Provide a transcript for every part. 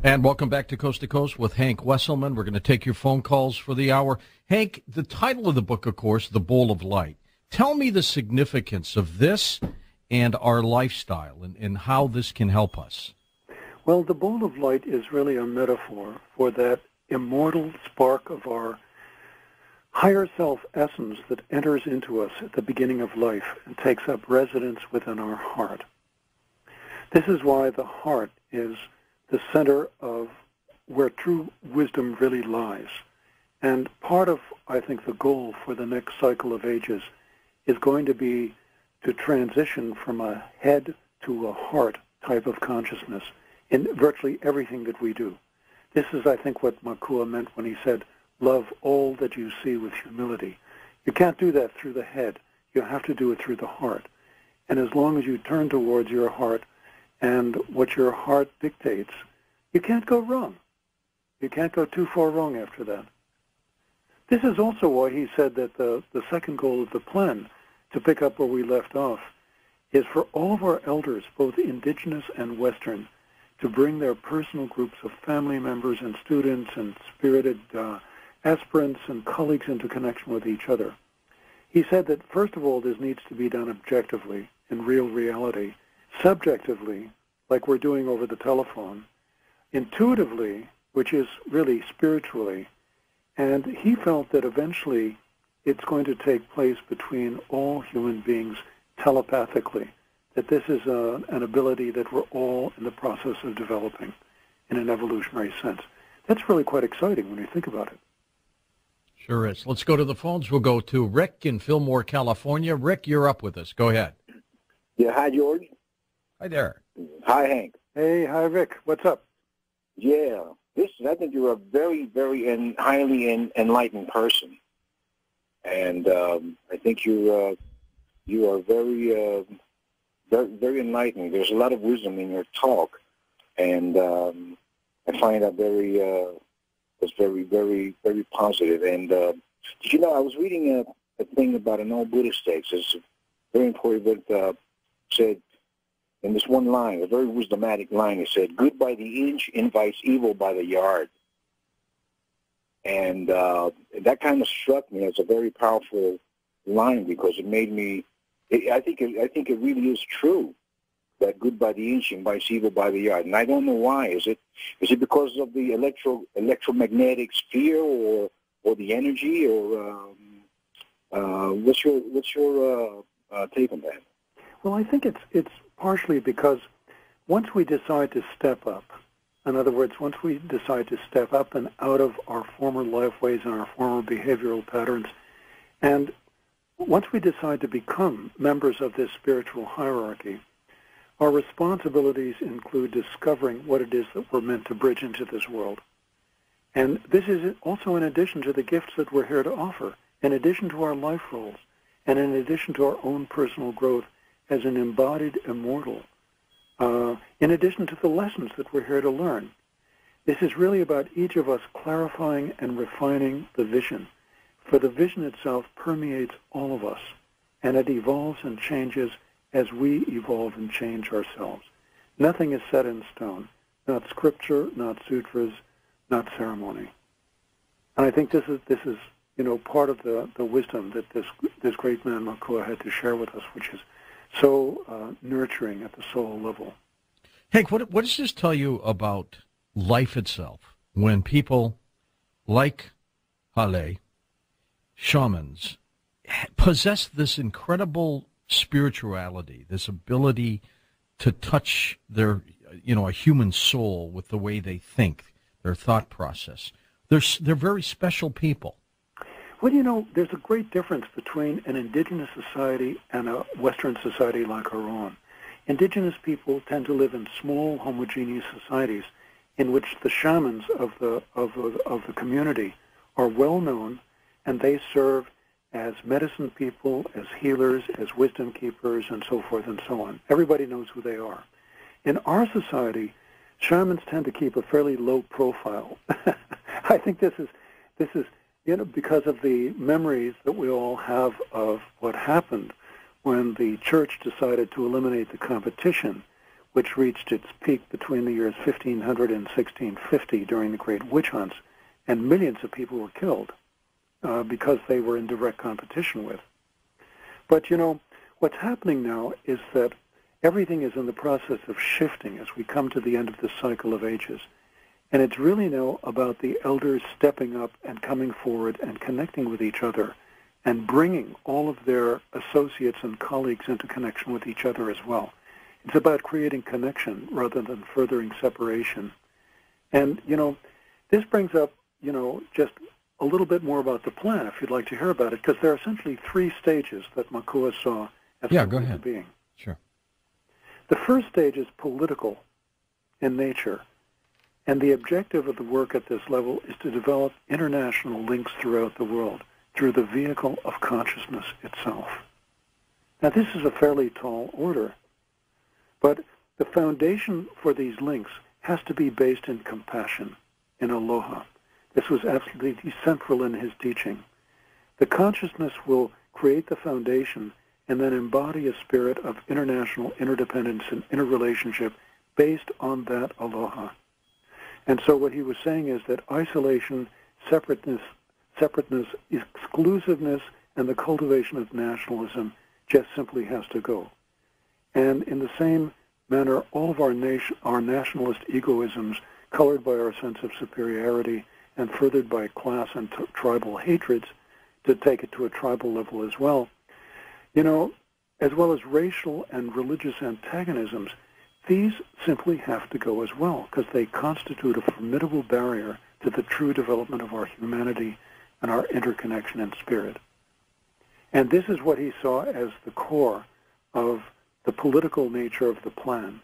And welcome back to Coast with Hank Wesselman. We're going to take your phone calls for the hour. Hank, the title of the book, of course, The Bowl of Light. Tell me the significance of this and our lifestyle and how this can help us. Well, the Bowl of Light is really a metaphor for that immortal spark of our higher self essence that enters into us at the beginning of life and takes up residence within our heart. This is why the heart is the center of where true wisdom really lies. And part of, I think, the goal for the next cycle of ages is going to be to transition from a head to a heart type of consciousness in virtually everything that we do. This is, I think, what Makua meant when he said, love all that you see with humility. You can't do that through the head. You have to do it through the heart. And as long as you turn towards your heart and what your heart dictates, you can't go wrong. You can't go too far wrong after that. This is also why he said that the second goal of the plan, to pick up where we left off, is for all of our elders, both indigenous and Western, to bring their personal groups of family members and students and spirited aspirants and colleagues into connection with each other. He said that, first of all, this needs to be done objectively, in real reality, subjectively, like we're doing over the telephone, intuitively, which is really spiritually, and he felt that eventually it's going to take place between all human beings telepathically, that this is an ability that we're all in the process of developing in an evolutionary sense. That's really quite exciting when you think about it. Sure is. Let's go to the phones. We'll go to Rick in Fillmore, California. Rick, you're up with us. Go ahead. Yeah, hi, George. Hi there. Hi, Hank. Hey, hi, Rick. What's up? Yeah, I think you're a very, very highly enlightened person, and I think you are very, very enlightened. There's a lot of wisdom in your talk, and I find that was very, very, very positive. And did you know I was reading a thing about an old Buddhist text. It's very important, but said in this one line, a very wisdomatic line, it said, "Good by the inch invites evil by the yard." And that kind of struck me as a very powerful line because it made me. I think it really is true that good by the inch invites evil by the yard, and I don't know why. Is it because of the electromagnetic sphere or the energy, or what's your take on that? Well, I think it's partially because once we decide to step up, in other words, once we decide to step up and out of our former life ways and our former behavioral patterns, and once we decide to become members of this spiritual hierarchy, our responsibilities include discovering what it is that we're meant to bridge into this world. And this is also in addition to the gifts that we're here to offer, in addition to our life roles, and in addition to our own personal growth as an embodied immortal, in addition to the lessons that we're here to learn. This is really about each of us clarifying and refining the vision, for the vision itself permeates all of us, and it evolves and changes as we evolve and change ourselves. Nothing is set in stone, not scripture, not sutras, not ceremony. And I think this is part of the wisdom that this great man Makua had to share with us, which is so nurturing at the soul level. Hank, what does this tell you about life itself when people like Hale, shamans, possess this incredible spirituality, this ability to touch their, a human soul with the way they think, their thought process? They're very special people. Well, there's a great difference between an indigenous society and a Western society like our own. Indigenous people tend to live in small, homogeneous societies in which the shamans of the community are well known, and they serve as medicine people, as healers, as wisdom keepers, and so forth and so on. Everybody knows who they are. In our society, shamans tend to keep a fairly low profile. I think this is because of the memories that we all have of what happened when the church decided to eliminate the competition which reached its peak between the years 1500 and 1650 during the great witch hunts, and millions of people were killed because they were in direct competition with. But, you know, what's happening now is that everything is in the process of shifting as we come to the end of this cycle of ages. And it's really now about the elders stepping up and coming forward and connecting with each other and bringing all of their associates and colleagues into connection with each other as well. It's about creating connection rather than furthering separation. And, you know, this brings up, you know, just a little bit more about the plan, if you'd like to hear about it, because there are essentially three stages that Makua saw as go ahead. being. Sure. The first stage is political in nature, and the objective of the work at this level is to develop international links throughout the world through the vehicle of consciousness itself. Now, this is a fairly tall order, but the foundation for these links has to be based in compassion, in aloha. This was absolutely central in his teaching. The consciousness will create the foundation and then embody a spirit of international interdependence and interrelationship based on that aloha. And so what he was saying is that isolation, separateness, exclusiveness, and the cultivation of nationalism just simply has to go. And in the same manner, all of our nationalist egoisms, colored by our sense of superiority and furthered by class and tribal hatreds, to take it to a tribal level as well, you know, as well as racial and religious antagonisms, these simply have to go as well because they constitute a formidable barrier to the true development of our humanity and our interconnection in spirit. And this is what he saw as the core of the political nature of the plan.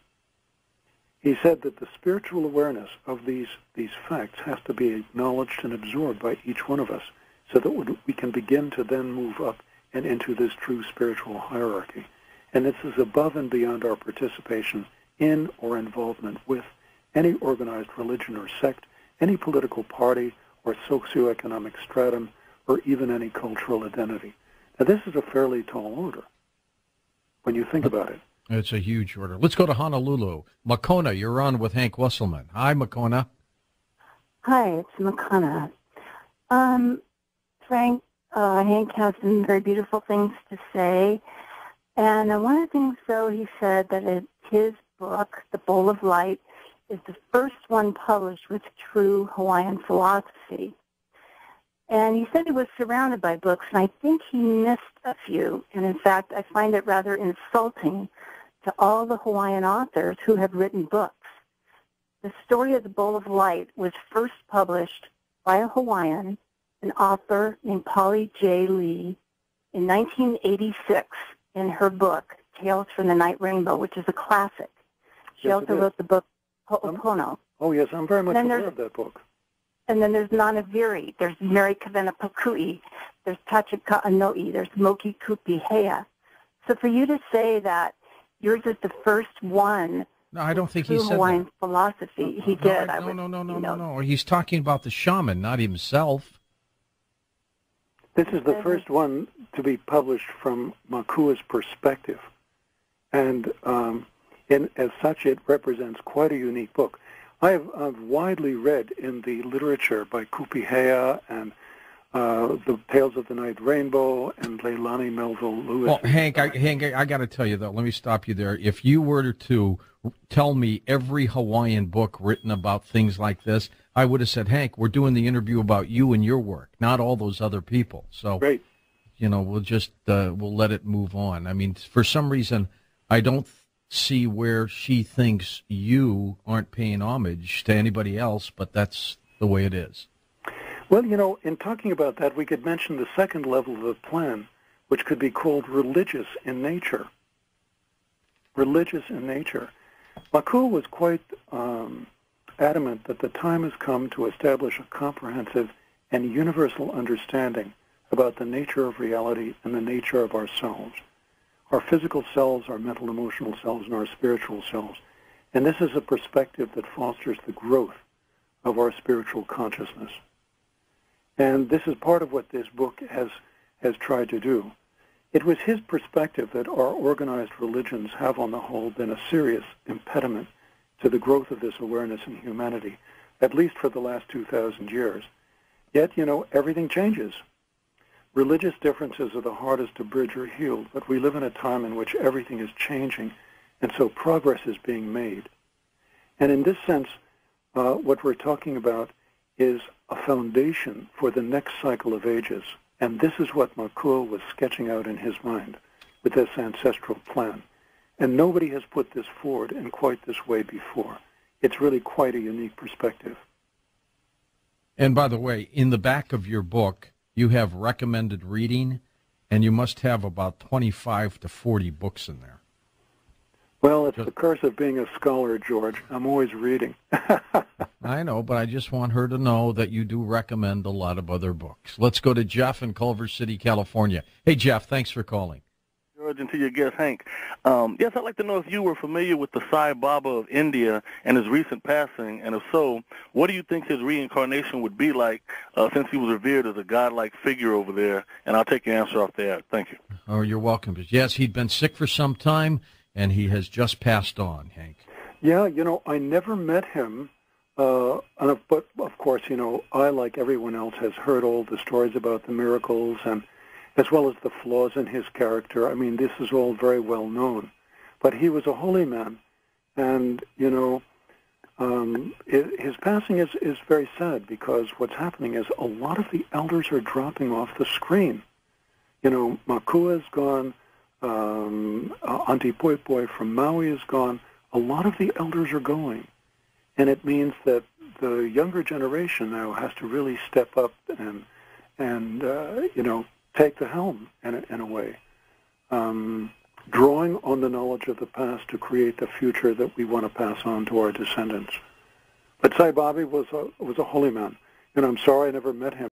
He said that the spiritual awareness of these facts has to be acknowledged and absorbed by each one of us so that we can begin to then move up and into this true spiritual hierarchy. And this is above and beyond our participation in or involvement with any organized religion or sect, any political party or socioeconomic stratum, or even any cultural identity. Now, this is a fairly tall order when you think about it. It's a huge order. Let's go to Honolulu. Makona, you're on with Hank Wesselman. Hi, Makona. Hi, it's Makona. Frank, Hank has some very beautiful things to say. And one of the things, though, he said that his book, The Bowl of Light, is the first one published with true Hawaiian philosophy. And he said he was surrounded by books, and I think he missed a few. And in fact, I find it rather insulting to all the Hawaiian authors who have written books. The story of The Bowl of Light was first published by a Hawaiian, an author named Polly J. Lee, in 1986 in her book, Tales from the Night Rainbow, which is a classic. She also wrote the book Ho'opono. Oh, yes, I'm very much aware of that book. And then there's Nanaviri, there's Mary Kavena Pukui, there's Tachika Anoi, there's Moki Kupi Hea. So for you to say that yours is the first one, no, I don't think he said Hawaiian that. philosophy, he did. No. He's talking about the shaman, not himself. This is the first one to be published from Makua's perspective. And as such, it represents quite a unique book. I've widely read in the literature by Kupihea and the Tales of the Night Rainbow and Leilani Melville Lewis. Well, Hank, I got to tell you, though, let me stop you there. If you were to tell me every Hawaiian book written about things like this, I would have said, Hank, we're doing the interview about you and your work, not all those other people. So, great. You know, we'll just we'll let it move on. I mean, for some reason, I don't see where she thinks you aren't paying homage to anybody else, but that's the way it is. Well, you know, in talking about that, we could mention the second level of the plan, which could be called religious in nature. Religious in nature. Makua was quite adamant that the time has come to establish a comprehensive and universal understanding about the nature of reality and the nature of ourselves. Our physical selves, our mental, emotional selves, and our spiritual selves. And this is a perspective that fosters the growth of our spiritual consciousness. And this is part of what this book has tried to do. It was his perspective that our organized religions have on the whole been a serious impediment to the growth of this awareness in humanity, at least for the last 2,000 years. Yet, everything changes. Religious differences are the hardest to bridge or heal, but we live in a time in which everything is changing, and so progress is being made. And in this sense, what we're talking about is a foundation for the next cycle of ages. And this is what Makua was sketching out in his mind with this ancestral plan. And nobody has put this forward in quite this way before. It's really quite a unique perspective. And by the way, in the back of your book, you have recommended reading, and you must have about 25 to 40 books in there. Well, it's the curse of being a scholar, George. I'm always reading. I know, but I just want her to know that you do recommend a lot of other books. Let's go to Jeff in Culver City, California. Hey, Jeff, thanks for calling. George, and to your guest, Hank. Yes, I'd like to know if you were familiar with the Sai Baba of India and his recent passing, and if so, what do you think his reincarnation would be like since he was revered as a godlike figure over there? And I'll take your answer off there. Thank you. Oh, you're welcome. Yes, he'd been sick for some time, and he has just passed on, Hank. Yeah, I never met him, but of course, I, like everyone else, has heard all the stories about the miracles and as well as the flaws in his character. I mean, this is all very well known. But he was a holy man, and, his passing is very sad because what's happening is a lot of the elders are dropping off the screen. Makua's gone, Auntie Poipoi from Maui is gone. A lot of the elders are going, and it means that the younger generation now has to really step up and take the helm in a way, drawing on the knowledge of the past to create the future that we want to pass on to our descendants. But Sai Baba was a holy man, and I'm sorry I never met him.